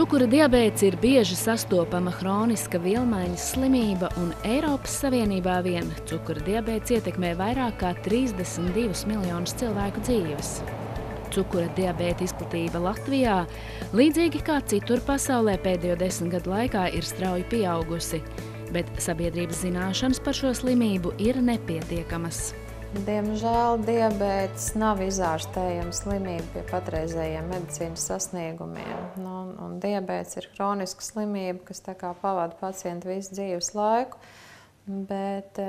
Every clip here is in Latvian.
Cukura diabēts ir bieži sastopama hroniska vielmaiņas slimība, un Eiropas Savienībā vien cukura diabēts ietekmē vairāk kā 32 miljonus cilvēku dzīves. Cukura diabēta izplatība Latvijā, līdzīgi kā citur pasaulē, pēdējo 10 gadu laikā ir strauji pieaugusi, bet sabiedrības zināšanas par šo slimību ir nepietiekamas. Diemžēl diabēts nav izārstējama slimība pie patreizējiem medicīnas sasniegumiem. Un diabēts ir hroniska slimība, kas pavada pacientu visu dzīves laiku, bet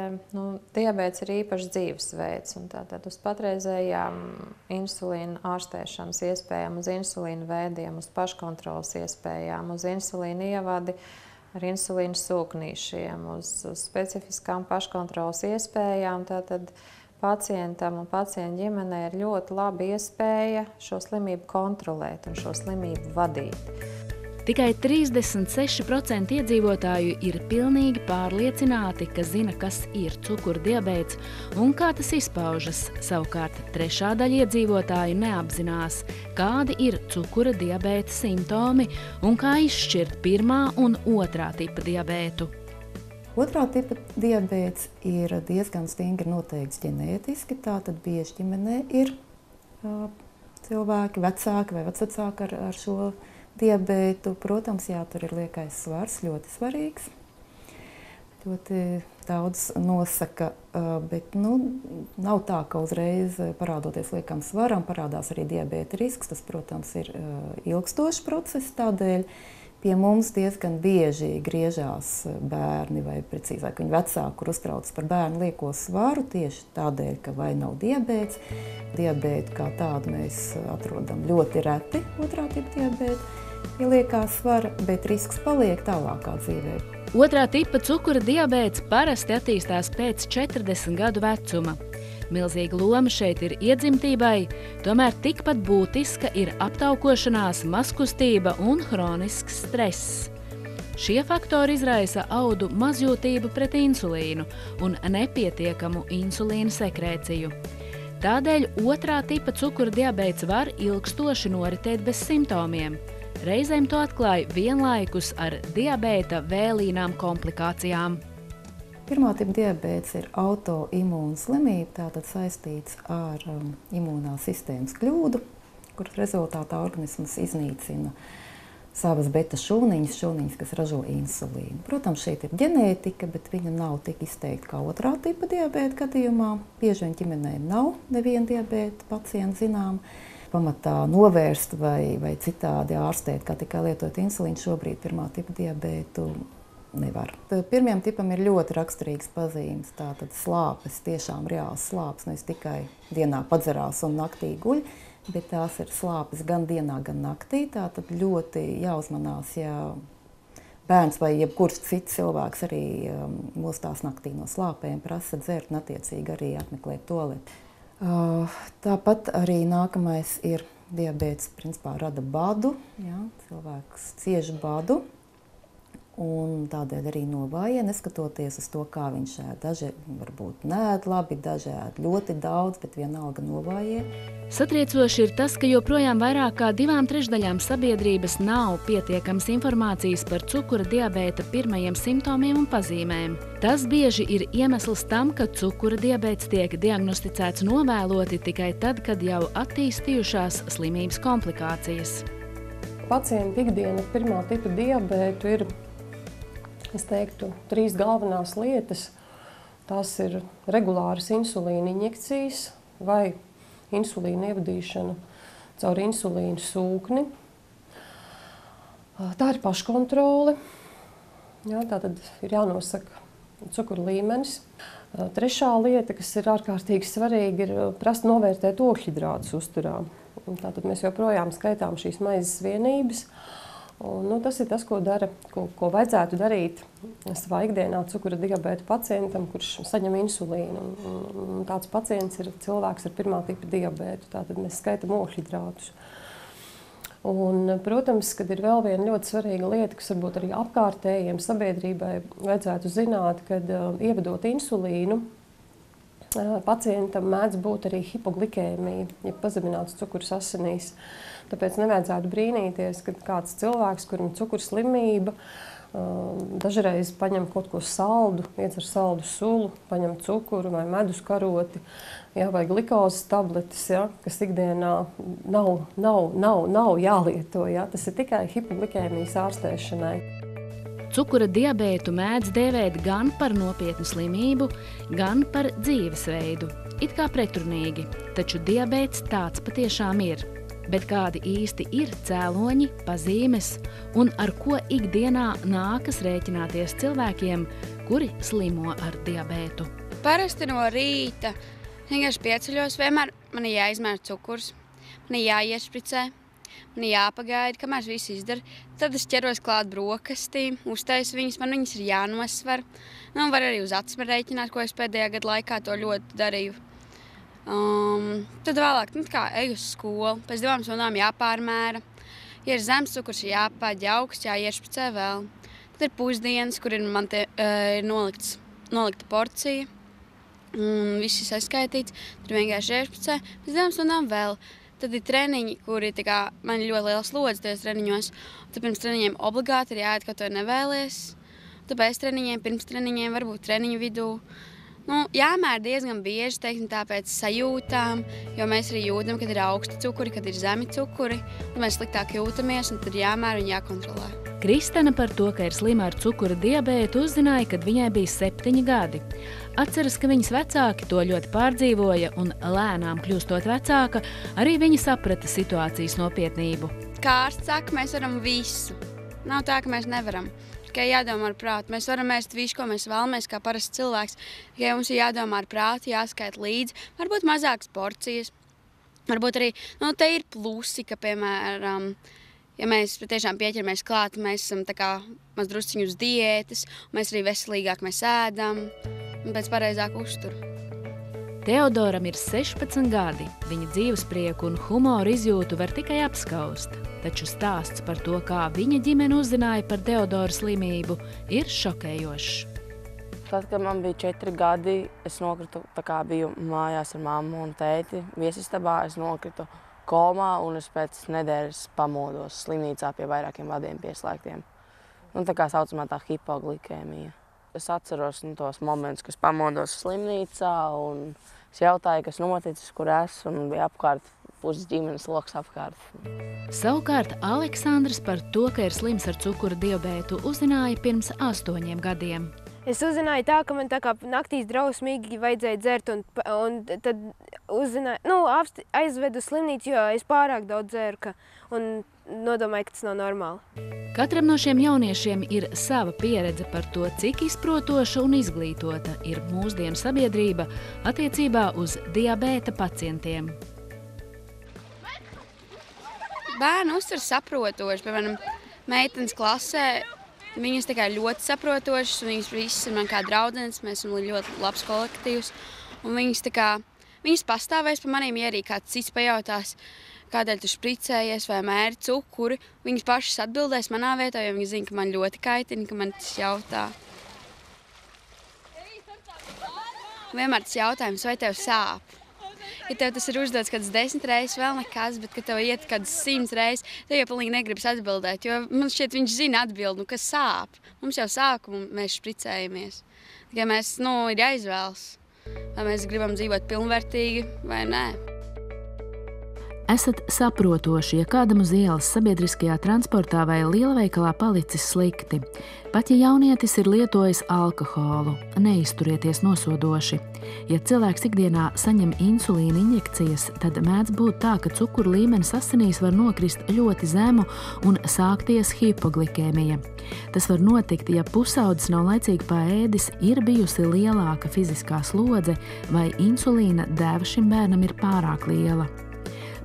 diabēts ir īpašs dzīvesveids. Tātad uz patreizējām insulīna ārstēšanas iespējām, uz insulīna veidiem, uz paškontrolas iespējām, uz insulīna ievadi ar insulīna sūknīšiem, uz specifiskām paškontrolas iespējām. Tātad pacientam un pacientu ģimenei ir ļoti laba iespēja šo slimību kontrolēt un šo slimību vadīt. Tikai 36% iedzīvotāju ir pilnīgi pārliecināti, ka zina, kas ir cukura diabēts un kā tas izpaužas. Savukārt trešā daļa iedzīvotāju neapzinās, kādi ir cukura diabēta simptomi un kā izšķirt pirmā un otrā tipa diabētu. Otrā tipa diabēts ir diezgan stingri noteikts ģenētiski, tātad bieži ģimenē ir cilvēki, vecāki vai vecvecāki ar šo diabētu. Protams, jā, tur ir liekais svars, ļoti svarīgs. Ļoti daudz nosaka, bet nav tā, ka uzreiz parādoties liekam svaram, parādās arī diabēta risks. Tas, protams, ir ilgstošs process, tādēļ pie mums diezgan bieži griežās bērni, vai precīzāk viņi vecāki, kur uztraucas par bērnu lieko svaru, tieši tādēļ, ka vai nav diabēts. Diabētu kā tādu mēs atrodam ļoti reti, otrā tipa diabētu, ja liekā svara, bet risks paliek tālākā dzīvē. Otrā tipa cukura diabēts parasti attīstās pēc 40 gadu vecuma. Milzīga loma šeit ir iedzimtībai, tomēr tikpat būtiska ir aptaukošanās, mazkustība un hronisks stress. Šie faktori izraisa audu mazjūtību pret insulīnu un nepietiekamu insulīna sekrēciju. Tādēļ otrā tipa cukura diabēts var ilgstoši noritēt bez simptomiem. Reizēm to atklāja vienlaikus ar diabēta vēlīnām komplikācijām. Pirmā tipa diabēts ir autoimūna slimība, tātad saistīts ar imūnās sistēmas kļūdu, kuras rezultātā organisms iznīcina savas beta šūniņas, kas ražo insulīnu. Protams, šeit ir ģenētika, bet viņa nav tik izteikta kā otrā tipa diabēta gadījumā. Bieži vien ģimenē nav neviena diabēta pacienta zinām. Pamatā novērst vai citādi ārstēt, kā tikai lietot insulīnu, šobrīd pirmā tipa diabētu nevar. Pirmajam tipam ir ļoti raksturīgas pazīmes, tātad slāpes, tiešām reāls slāpes, nevis tikai dienā padzerās un naktī guļ, bet tās ir slāpes gan dienā, gan naktī. Tātad ļoti jāuzmanās, ja bērns vai jebkurš cits cilvēks arī mostās naktī no slāpēm, prasa dzert un attiecīgi arī apmeklēt tualeti. Tāpat arī nākamais ir diabēts, principā rada badu, jā, cilvēks cieš badu. Un tādēļ arī novājē, neskatoties uz to, kā viņš ēd. Daži varbūt neēd labi, daži ēd ļoti daudz, bet vienalga novājē. Satriecoši ir tas, ka joprojām vairāk kā 2/3 sabiedrības nav pietiekams informācijas par cukura diabēta pirmajiem simptomiem un pazīmēm. Tas bieži ir iemesls tam, ka cukura diabēts tiek diagnosticēts novēloti tikai tad, kad jau attīstījušās slimības komplikācijas. Pacientu ikdiena ar pirmā tipa diabētu ir, es teiktu, 3 galvenās lietas. Tās ir regulāras insulīna injekcijas vai insulīna ievadīšana caur insulīnu sūkni. Tā ir paškontrole. Jā, tātad ir jānosaka cukura līmenis. Trešā lieta, kas ir ārkārtīgi svarīga, ir prast novērtēt ogļhidrātus uzturā. Tātad mēs joprojām skaitām šīs maizes vienības. Tas ir tas, ko vajadzētu darīt savā ikdienā cukura diabēta pacientam, kurš saņem insulīnu. Tāds pacients ir cilvēks ar pirmā tipa diabētu. Tātad mēs skaitām ogļhidrātus. Protams, kad ir vēl viena ļoti svarīga lieta, kas varbūt arī apkārtējiem sabiedrībai vajadzētu zināt, kad ievedot insulīnu, pacientam mēdz būt arī hipoglikēmija, ja pazemināts cukurs asinīs. Tāpēc nevajadzētu brīnīties, kad kāds cilvēks, kuram cukurslimība, dažreiz paņem kaut ko saldu, iedzer saldu sulu, paņem cukuru vai medus karoti, vai glikozes tabletes, kas ikdienā nav jālieto. Tas ir tikai hipoglikēmijas ārstēšanai. Cukura diabētu mēdz dēvēt gan par nopietnu slimību, gan par dzīvesveidu. It kā pretrunīgi, taču diabēts tāds patiešām ir. Bet kādi īsti ir cēloņi, pazīmes un ar ko ikdienā nākas rēķināties cilvēkiem, kuri slimo ar diabētu? Parasti no rīta vienkārši pieceļos, vienmēr man ir jāizmēr cukurs, man ir jāiešpricē, man ir jāpagaida, kamēr viss izdara. Tad es ķeros klāt brokastīm, uztaisu viņas, man viņas ir jānosver. Var arī uz acis rēķināt, ko es pēdējā gada laikā to ļoti darīju. Tad vēlāk eju uz skolu, pēc 2 stundām jāpārmēra. Ja ir zems cukurs, jāpāģ augsts, jāiešpricē vēl. Tad ir pusdienas, kur ir nolikta porcija. Viss ir saskaitīts, tur vienkārši iešpricē, pēc 2 stundām vēl. Tad ir treniņi, kuri man ir ļoti liels slodzi tajos treniņos. Tad pirms treniņiem obligāti ir jāiet, ko to nevēlies. Tad pēc treniņiem, pirms treniņiem, varbūt treniņu vidū. Jāmēr diezgan bieži, tāpēc sajūtām, jo mēs arī jūtam, kad ir augsti cukuri, kad ir zemi cukuri. Tad mēs sliktāk jūtamies, un tad jāmēr un jākontrolē. Kristena par to, ka ir slima ar cukura diabētu, uzzināja, kad viņai bija 7 gadi. Atceras, ka viņas vecāki to ļoti pārdzīvoja, un lēnām kļūstot vecāka, arī viņa saprata situācijas nopietnību. Kā ārsts saka, mēs varam visu. Nav tā, ka mēs nevaram. Tikai jādomā ar prātu. Mēs varam ēst visu, ko mēs vēlamies, kā parasts cilvēks. Tikai mums ir jādomā ar prātu, jāskaita līdzi. Varbūt mazākas porcijas. Varbūt arī, te ir plusi, ka, piemēram, ja mēs patiešām pieķeramies klāt, mēs esam maz drusciņu uz diētas, mēs arī veselīgāk mēs ēdam un pēc pareizāku uzturu. Teodoram ir 16 gadi. Viņa dzīvesprieku un humoru izjūtu var tikai apskaust. Taču stāsts par to, kā viņa ģimene uzzināja par Teodora slimību, ir šokējošs. Tad, kad man bija 4 gadi, es nokritu, biju mājās ar mammu un tēti viesistabā, es nokritu komā un es pēc nedēļas pamodos slimnīcā pie vairākiem vadiem pieslēgtiem. Tā kā saucamā tā hipoglikēmija. Es atceros tos momentus, kad pamodos slimnīcā un es jautāju, kas noticis, kur esmu, un bija apkārt puses ģimenes loks apkārt. Savukārt Aleksandrs par to, ka ir slims ar cukura diabētu, uzzināja pirms 8 gadiem. Es uzzināju tā, ka man naktīs drausmīgi vajadzēja dzert, un tad uzzināju, aizvedu slimnīcu, jo es pārāk daudz dzēru, un nodomāju, ka tas nav normāli. Katram no šiem jauniešiem ir sava pieredze par to, cik izprotoša un izglītota ir mūsdienu sabiedrība attiecībā uz diabēta pacientiem. Bērni uztver saprotoši, piemēram, meitenes klasē, viņas ļoti saprotošas, un viņas visas ir man kā draudzenes, mēs esam ļoti labs kolektīvs, un viņas pastāvēs par maniem, ja arī kāds cits pajautās, kādēļ tu špricējies vai mēri cukuri, viņas pašas atbildēs manā vietā, jo viņas zina, ka man ļoti kaitina, ka man tas jautā. Vienmēr tas jautājums, vai tev sāp? Ja tev tas ir uzdots kādas 10 reizes, vēl nekas, bet kad tev iet kādas 100 reizes, tev jau pilnīgi negribas atbildēt, jo man šķiet, viņš zina atbildi, kas sāp. Mums jau sāk, un mēs špricējamies. Tikai mēs, ir jāizvēlas, vai mēs gribam dzīvot pilnvērtīgi vai nē. Esat saprotoši, ja kādam uz ielas, sabiedriskajā transportā vai lielveikalā palicis slikti. Pat ja jaunietis ir lietojis alkoholu, neizturieties nosodoši. Ja cilvēks ikdienā saņem insulīna injekcijas, tad mēdz būt tā, ka cukuru līmenis asinīs var nokrist ļoti zemu un sākties hipoglikēmija. Tas var notikt, ja pusaudzis nav laicīgi paēdis, ir bijusi lielāka fiziskā slodze vai insulīna deva šim bērnam ir pārāk liela.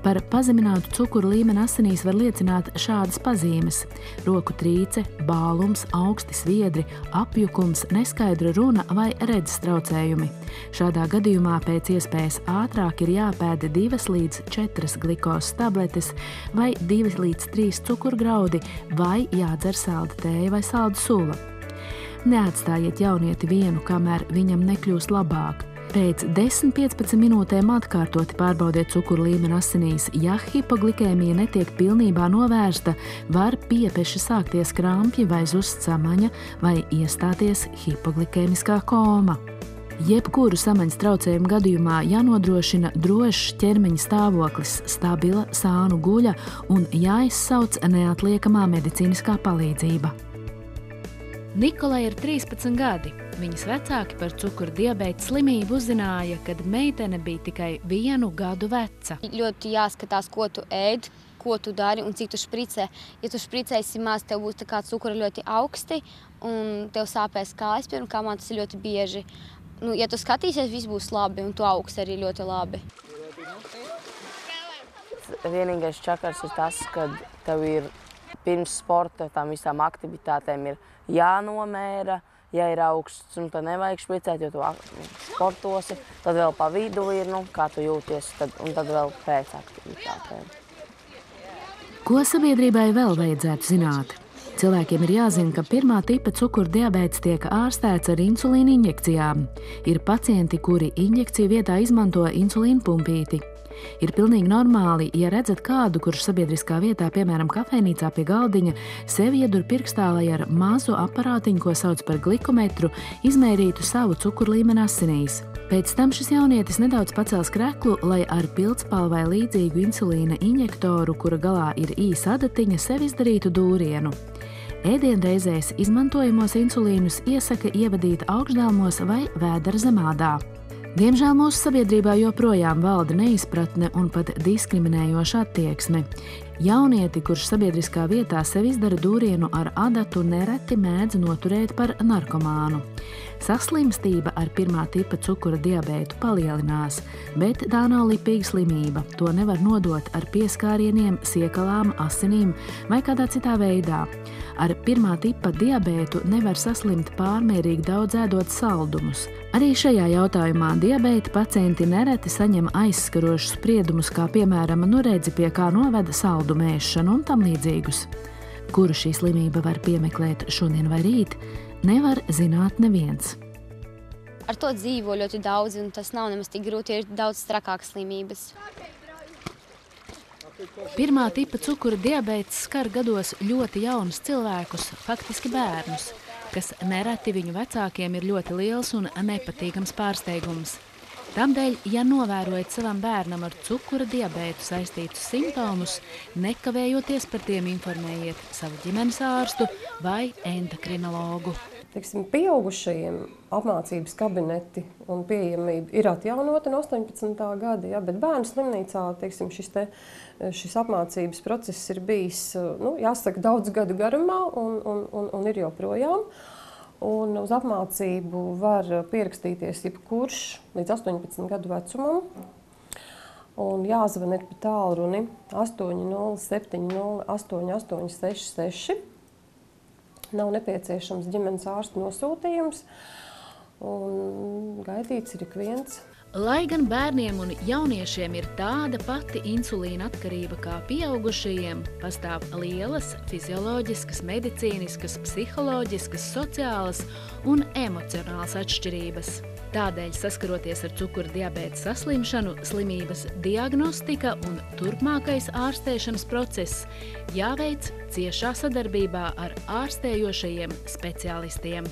Par pazeminātu cukuru līmeni asinīs var liecināt šādas pazīmes – roku trīce, bālums, augsti sviedri, apjukums, neskaidra runa vai redzes traucējumi. Šādā gadījumā pēc iespējas ātrāk ir jāpēda 2 līdz 4 glikozes tabletes vai 2 līdz 3 cukurgraudi vai jādzer salda tēja vai salda sula. Neatstājiet jaunieti vienu, kamēr viņam nekļūst labāk. Pēc 10-15 minūtēm atkārtoti pārbaudiet cukuru līmeni asinīs. Ja hipoglikēmija netiek pilnībā novērsta, var piepeši sākties krampji vai zust samaņa vai iestāties hipoglikēmiskā koma. Jebkuru samaņas traucējumu gadījumā jānodrošina drošs ķermeņa stāvoklis, stabila sānu guļa un jāizsauc neatliekamā medicīniskā palīdzība. Nikolai ir 13 gadi. Viņas vecāki par cukura diabēta slimību uzzināja, kad meitene bija tikai 1 gadu veca. Ļoti jāskatās, ko tu ēd, ko tu dari un cik tu špricē. Ja tu špricēsi maz, tev būs cukura ļoti augsti un tev sāpēs kājas, pirmkārt, man tas ir ļoti bieži. Ja tu skatīsies, viss būs labi, un tu augsts arī ļoti labi. Vienīgais čakars ir tas, ka tev ir pirms sporta, tām visām aktivitātēm ir jānomēra, ja ir augsts, un tad nevajag špricēt, jo tu sportosi. Tad vēl pa vidu ir, kā tu jūties, un tad vēl pēc aktivitātēm. Ko sabiedrībai vēl vajadzētu zināt? Cilvēkiem ir jāzina, ka 1. tipa cukura diabēts tiek ārstēts ar insulīna injekcijām. Ir pacienti, kuri injekciju vietā izmanto insulīna pumpīti. Ir pilnīgi normāli, ja redzat kādu, kurš sabiedriskā vietā, piemēram, kafejnīcā pie galdiņa, sevi iedur pirkstā, lai ar mazu aparātiņu, ko sauc par glikometru, izmērītu savu cukuru līmeni asinīs. Pēc tam šis jaunietis nedaudz pacels kreklu, lai ar pildspalvai līdzīgu insulīna injektoru, kura galā ir īsa adatiņa, sev izdarītu dūrienu. Ēdienreizēs izmantojamos insulīnus iesaka ievadīt augšdalmos vai vēdera zemādā. Diemžēl mūsu sabiedrībā joprojām valda neizpratne un pat diskriminējoša attieksme. Jaunieti, kurš sabiedriskā vietā sev izdara dūrienu ar adatu, nereti mēdz noturēt par narkomānu. Saslimstība ar 1. tipa cukura diabētu palielinās, bet tā nav lipīga slimība. To nevar nodot ar pieskārieniem, siekalām, asinīm vai kādā citā veidā. Ar 1. tipa diabētu nevar saslimt pārmērīgi daudz ēdot saldumus. Arī šajā jautājumā diabēta pacienti nereti saņem aizskarošus spriedumus, kā piemēram, redzi, pie kā noveda saldu mēšanu un tam līdzīgus. Kuru šī slimība var piemeklēt šodien vai rīt, nevar zināt neviens. Ar to dzīvo ļoti daudz, un tas nav nemaz tik grūti, ir daudz trakākas slimības. 1. tipa cukura diabēts skar gados ļoti jaunus cilvēkus, faktiski bērnus, kas nereti viņu vecākiem ir ļoti liels un nepatīkams pārsteigums. Tādēļ, ja novērojat savam bērnam ar cukura diabētu saistītus simptomus, nekavējoties par tiem informējiet savu ģimenes ārstu vai endokrinologu. Pieaugušajiem apmācības kabineti un pieejamība ir atjaunota no 18. gada, bet bērnu slimnīcā šis apmācības process ir bijis, jāsaka, daudz gadu garumā un ir joprojām. Un uz apmācību var pierakstīties jebkurš līdz 18 gadu vecumam. Un jāzvan ir pa tālruni 807 8866. Nav nepieciešams ģimenes ārsta nosūtījums, un gaidīts ir ik viens. Lai gan bērniem un jauniešiem ir tāda pati insulīna atkarība kā pieaugušajiem, pastāv lielas fizioloģiskas, medicīniskas, psiholoģiskas, sociālas un emocionālas atšķirības. Tādēļ, saskaroties ar cukura diabēta saslimšanu, slimības diagnostika un turpmākais ārstēšanas process jāveic ciešā sadarbībā ar ārstējošajiem speciālistiem.